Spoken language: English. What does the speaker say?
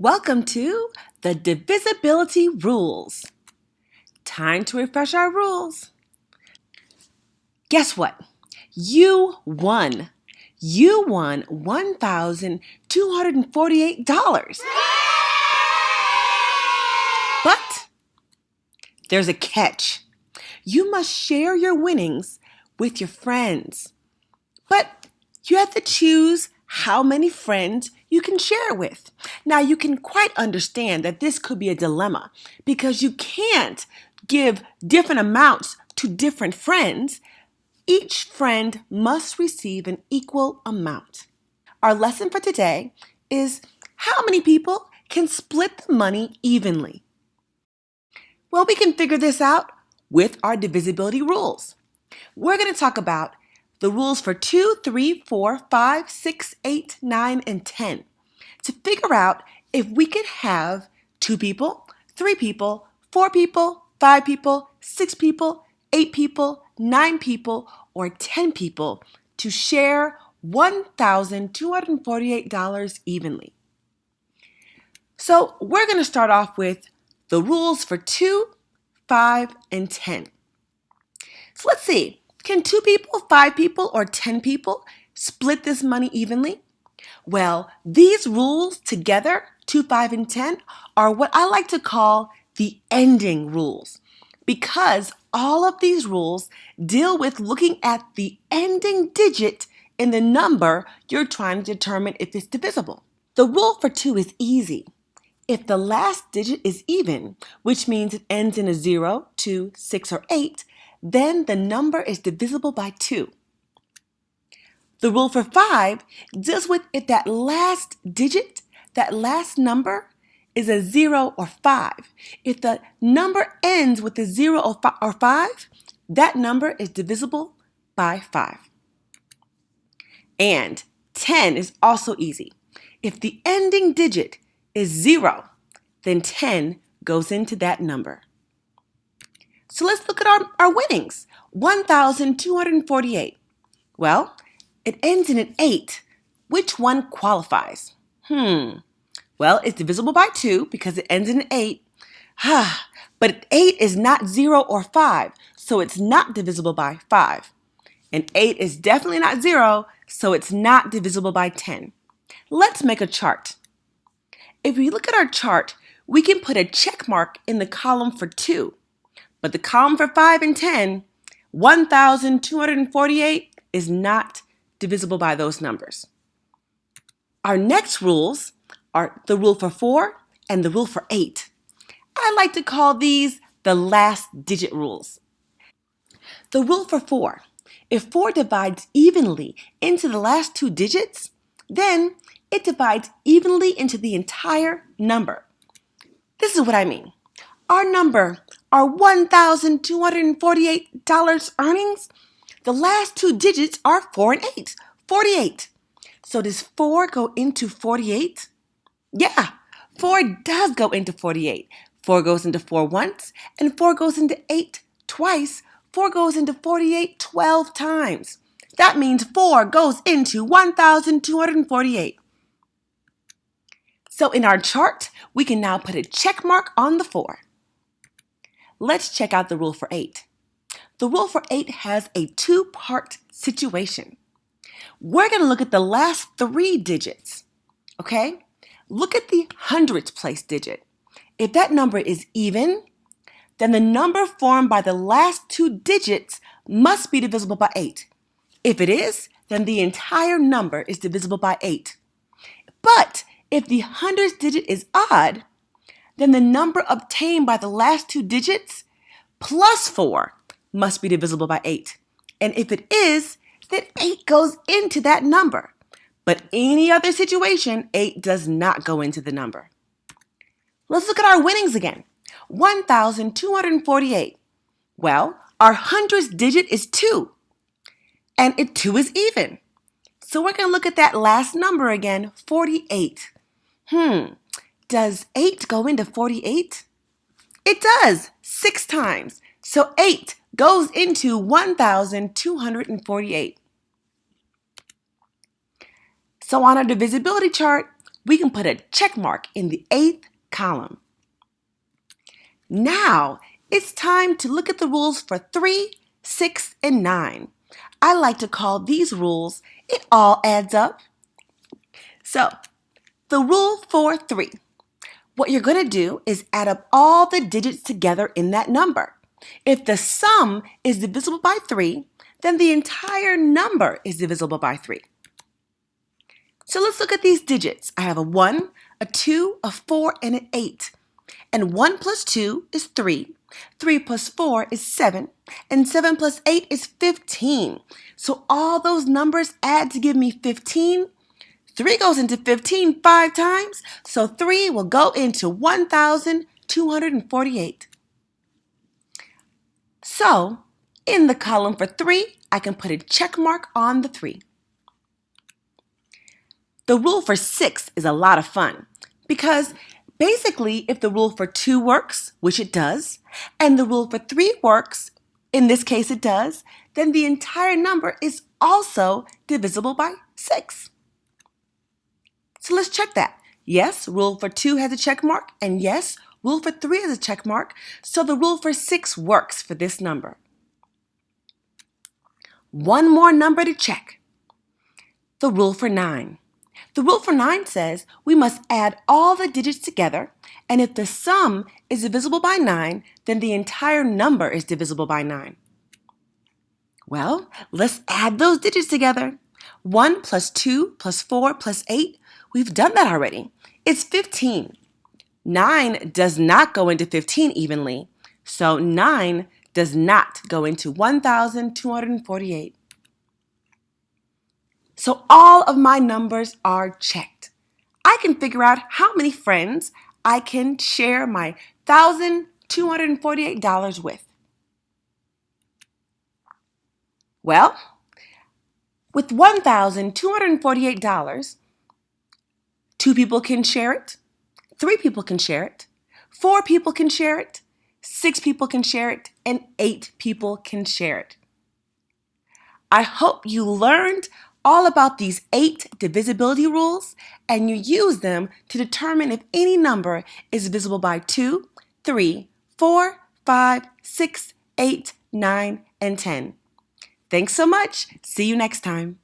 Welcome to the Divisibility Rules. Time to refresh our rules. Guess what? You won. You won $1,248. But there's a catch. You must share your winnings with your friends. But you have to choose how many friends you can share it with. Now, you can quite understand that this could be a dilemma because you can't give different amounts to different friends. Each friend must receive an equal amount. Our lesson for today is how many people can split the money evenly? Well, we can figure this out with our divisibility rules. We're going to talk about the rules for 2, 3, 4, 5, 6, 8, 9, and 10 to figure out if we could have 2 people, 3 people, 4 people, 5 people, 6 people, 8 people, 9 people, or 10 people to share $1,248 evenly. So we're going to start off with the rules for 2, 5, and 10. So let's see. Can 2 people, 5 people, or 10 people split this money evenly? Well, these rules together, 2, 5, and 10, are what I like to call the ending rules because all of these rules deal with looking at the ending digit in the number you're trying to determine if it's divisible. The rule for 2 is easy. If the last digit is even, which means it ends in a 0, 2, 6, or 8, then the number is divisible by 2. The rule for 5 deals with if that last digit, that last number, is a 0 or 5. If the number ends with a 0 or 5, that number is divisible by 5. And 10 is also easy. If the ending digit is 0, then 10 goes into that number. So let's look at our winnings. 1,248. Well, it ends in an 8. Which one qualifies? Well, it's divisible by 2 because it ends in an 8. But 8 is not 0 or 5, so it's not divisible by 5. And 8 is definitely not 0, so it's not divisible by 10. Let's make a chart. If we look at our chart, we can put a check mark in the column for 2. But the column for 5 and 10, 1,248 is not divisible by those numbers. Our next rules are the rule for 4 and the rule for 8. I like to call these the last digit rules. The rule for 4. If 4 divides evenly into the last 2 digits, then it divides evenly into the entire number. This is what I mean. Our number, our $1,248 earnings, the last 2 digits are 4 and 8, 48. So does 4 go into 48? Yeah, 4 does go into 48. 4 goes into 4 once, and 4 goes into 8 twice. 4 goes into 48 12 times. That means 4 goes into 1,248. So in our chart, we can now put a check mark on the 4. Let's check out the rule for 8. The rule for 8 has a 2-part situation. We're going to look at the last 3 digits, okay? Look at the hundredths place digit. If that number is even, then the number formed by the last 2 digits must be divisible by 8. If it is, then the entire number is divisible by 8. But if the hundredths digit is odd, then the number obtained by the last 2 digits plus 4 must be divisible by 8. And if it is, then 8 goes into that number. But any other situation, 8 does not go into the number. Let's look at our winnings again. 1,248. Well, our hundredths digit is 2. And 2 is even. So we're going to look at that last number again, 48. Does 8 go into 48? It does, 6 times. So 8 goes into 1,248. So on our divisibility chart, we can put a check mark in the 8th column. Now, it's time to look at the rules for 3, 6, and 9. I like to call these rules, it all adds up. So, the rule for 3. What you're going to do is add up all the digits together in that number. If the sum is divisible by 3, then the entire number is divisible by 3. So let's look at these digits. I have a 1, a 2, a 4, and an 8. And 1 plus 2 is 3. 3 plus 4 is 7. And 7 plus 8 is 15. So all those numbers add to give me 15. 3 goes into 15 5 times, so 3 will go into 1,248. So, in the column for 3, I can put a check mark on the 3. The rule for 6 is a lot of fun because basically if the rule for 2 works, which it does, and the rule for 3 works, in this case it does, then the entire number is also divisible by 6. So let's check that. Yes, rule for 2 has a check mark, and yes, rule for 3 has a check mark, so the rule for 6 works for this number. One more number to check. The rule for 9. The rule for 9 says we must add all the digits together, and if the sum is divisible by 9, then the entire number is divisible by 9. Well, let's add those digits together. 1 plus 2 plus 4 plus 8, we've done that already. It's 15. 9 does not go into 15 evenly, so 9 does not go into 1,248. So all of my numbers are checked. I can figure out how many friends I can share my $1,248 with. Well, with $1,248, 2 people can share it, 3 people can share it, 4 people can share it, 6 people can share it, and 8 people can share it. I hope you learned all about these 8 divisibility rules and you use them to determine if any number is divisible by 2, 3, 4, 5, 6, 8, 9, and 10. Thanks so much. See you next time.